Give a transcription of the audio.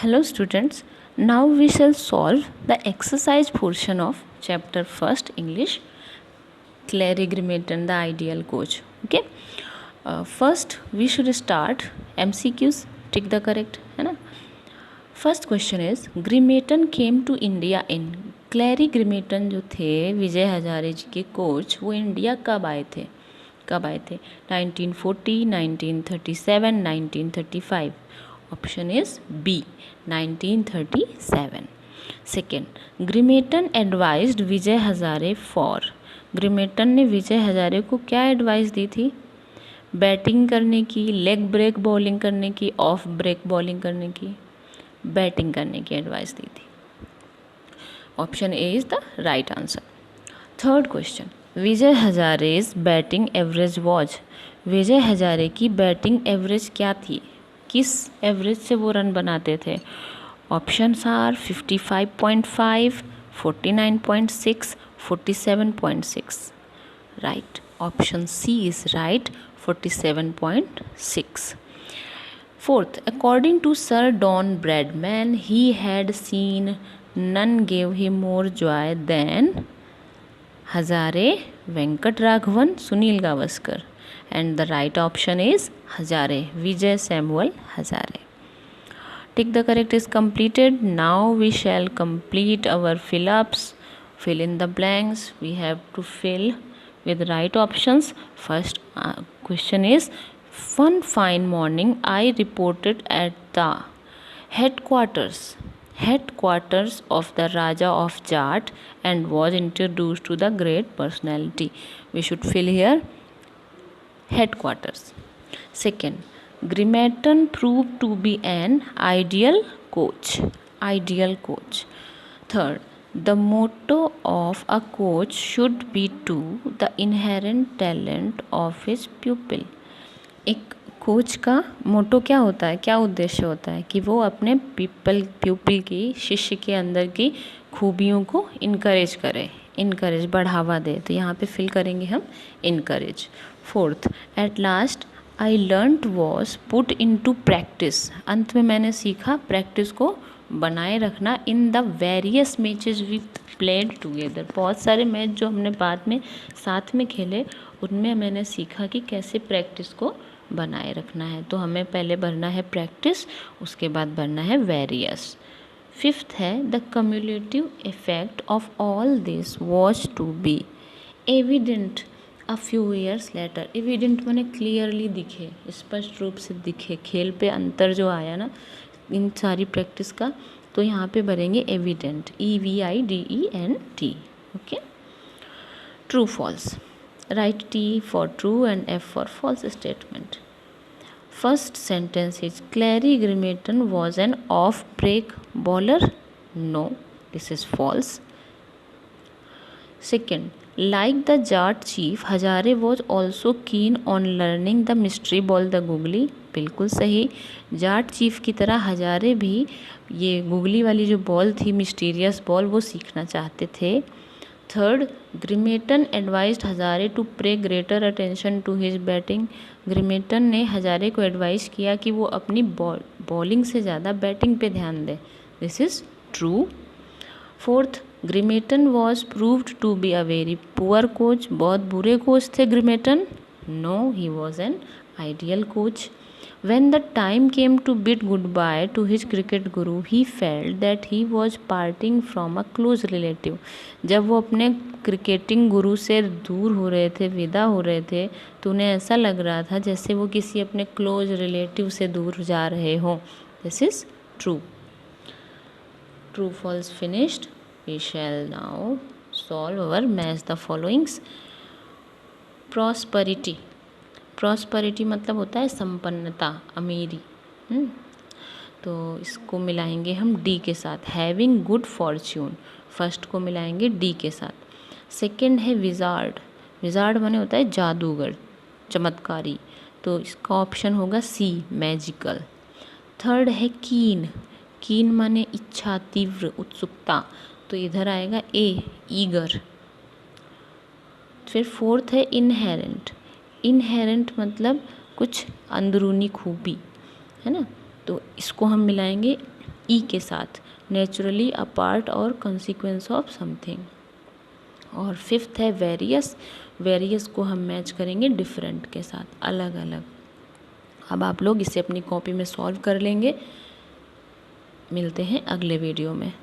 Hello students, now we shall solve the exercise portion of chapter 1st English, Clary Grimmerton, the ideal coach. Okay, first we should start MCQs, tick the correct, है ना. First question is Grimmerton came to India in. क्लैरी ग्रिमेटन जो थे विजय हजारे जी के coach, वो India कब आए थे 1940, 1937, 1935. Option is B 1937. Second, Grimmett advised Vijay Hazare for. Grimmett ने विजय हजारे को क्या एडवाइस दी थी? बैटिंग करने की, लेग ब्रेक बॉलिंग करने की, ऑफ ब्रेक बॉलिंग करने की? बैटिंग करने की एडवाइस दी थी. Option A is the right answer. Third question, Vijay Hazare's batting average was. Vijay Hazare की बैटिंग एवरेज क्या थी? किस एवरेज से वो रन बनाते थे? Options are 55.5, 49.6, 47.6. Right, option C is right, 47.6. Fourth, according to Sir Don Bradman, he had seen none gave him more joy than Hazare, Venkat Raghavan, Sunil Gavaskar. And the right option is Hazare, Vijay Samuel Hazare. Tick the correct is completed. Now we shall complete our fill-ups. Fill in the blanks. We have to fill with right options. First question is, one fine morning I reported at the headquarters of the Raja of Jat and was introduced to the great personality. We should fill here headquarters. Second, Grimmerton proved to be an ideal coach. Third, the motto of a coach should be to the inherent talent of his pupil. एक coach का मोटो क्या होता है, क्या उद्देश्य होता है? कि वो अपने प्यूपिल की, शिष्य के अंदर की खूबियों को इनकरेज करे, बढ़ावा दे. तो यहाँ पे फिल करेंगे हम encourage. Fourth, at last I learned was put in to practice. अंत में मैंने सीखा प्रैक्टिस को बनाए रखना. In the various matches with played together. बहुत सारे मैच जो हमने बाद में साथ में खेले, उनमें मैंने सीखा कि कैसे प्रैक्टिस को बनाए रखना है. तो हमें पहले भरना है प्रैक्टिस, उसके बाद भरना है वेरियस. फिफ्थ है, the cumulative effect of all this was to be evident a few years later. Evident माने क्लियरली दिखे, स्पष्ट रूप से दिखे. खेल पे अंतर जो आया ना इन सारी प्रैक्टिस का, तो यहाँ पे भरेंगे evident, EVIDENT. Okay. True false. Write T for true and F for false statement. First sentence is, Clary Grimmerton was an off-break bowler. No, this is false. Second, like the Jat chief, Hazare was also keen on learning the mystery ball, the googly. बिल्कुल सही. Jat chief की तरह हजारे भी ये googly वाली जो ball थी, mysterious ball, वो सीखना चाहते थे. Third, Grimmett advised Hazare to pay greater attention to his batting. Grimmett ने हजारे को एडवाइस किया कि वो अपनी बॉलिंग से ज़्यादा बैटिंग पे ध्यान दे. This is true. Fourth, Grimmett was proved to be a very poor coach. बहुत बुरे कोच थे Grimmett. No, he was an ideal coach. When the time came to bid goodbye to his cricket guru, he felt that he was parting from a close relative. जब वो अपने cricketing गुरु से दूर हो रहे थे, विदा हो रहे थे, तो उन्हें ऐसा लग रहा था जैसे वो किसी अपने क्लोज रिलेटिव से दूर जा रहे हों. This is true. True false finished. We shall now solve our match the followings. Prosperity. Prosperity मतलब होता है संपन्नता, अमीरी. तो इसको मिलाएंगे हम डी के साथ. हैविंग गुड फॉर्च्यून, फर्स्ट को मिलाएंगे डी के साथ. सेकंड है विजार्ड. विजार्ड माने होता है जादूगर, चमत्कारी. तो इसका ऑप्शन होगा सी, मैजिकल. थर्ड है कीन. कीन माने इच्छा, तीव्र, उत्सुकता. तो इधर आएगा ए, ईगर. फिर फोर्थ है इनहेरेंट. इनहेरेंट मतलब कुछ अंदरूनी खूबी, है ना. तो इसको हम मिलाएंगे ई के साथ, नेचुरली अ पार्ट और कंसिक्वेंस ऑफ समथिंग। और फिफ्थ है वेरियस, वेरियस को हम मैच करेंगे डिफरेंट के साथ, अलग अलग। अब आप लोग इसे अपनी कॉपी में सॉल्व कर लेंगे। मिलते हैं अगले वीडियो में।